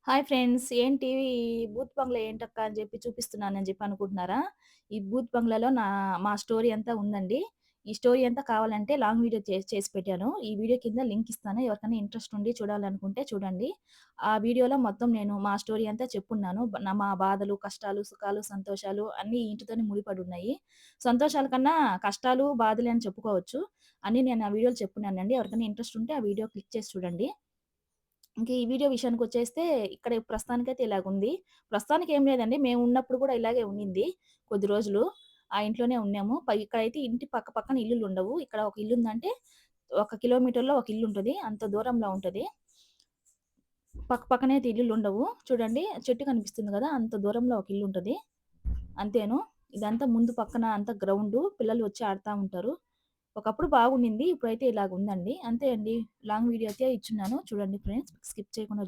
Hi friends. ఏంటి booth బంగ్లా ఏంటక్కా అని చూపిస్తున్నానని అనుకుంటున్నారా? ఈ బూత్ బంగ్లాలో మా స్టోరీ అంతా ఉందండి. ఈ స్టోరీ అంతా కావాలంటే లాంగ్ వీడియో చేసి పెట్టాను. ఈ వీడియో కింద లింక్ ఇస్తాను. ఎవరికైనా ఇంట్రెస్ట్ ఉండి చూడాలనుకుంటే చూడండి. ఆ వీడియోలో మొత్తం నేను మా స్టోరీ అంతా చెప్పున్నాను. మా బాధలు, కష్టాలు, సుఖాలు, సంతోషాలు అన్నీ ఈంటితోనే ముడిపడి ఉన్నాయి. సంతోషాల కన్నా కష్టాలు, బాధలే అని చెప్పుకోవచ్చు. అన్నీ నేను ఆ వీడియోలో చెప్పున్నానండి. ఎవరికైనా ఇంట్రెస్ట్ ఉంటే ఆ వీడియో క్లిక్ చేసి చూడండి. ఇంక ఈ వీడియో విషయానికొచ్చేస్తే ఇక్కడ ప్రస్తుతానికైతే ఇలాగుంది. ప్రస్తుతానికేం లేదండి. మేమున్నప్పుడు గూడా ఇలాగే ఉండింది కొద్ది రోజులు. ఆ ఇంట్లోనే ఉన్నాము. ఇక్కడైతే ఇంటి పక్క పక్కన ఇల్లులుండవు. ఇక్కడ ఒక ఇల్లుందంటే ఒక కిలోమీటర్‌లో ఒక ఇల్లుంటది. అంత దూరంలో ఉంటది. పక్క పక్కనే అయితే ఇల్లులుండవు. చూడండి చెట్టు కనిపిస్తుంది గదా! అంత దూరంలో ఒక ఇల్లుంటది. అంతేను. ఇదంతా ముందు పక్కన అంతా గ్రౌండు. పిల్లలు వచ్చి ఆడతా ఉంటారు. ఒకప్పుడు బాగుండింది. ఇప్పుడైతే ఇలాగుందండి. అంతే అండి. లాంగ్ వీడియో అయితే ఇచ్చున్నాను. చూడండి ఫ్రెండ్స్. స్కిప్ చేయకుండా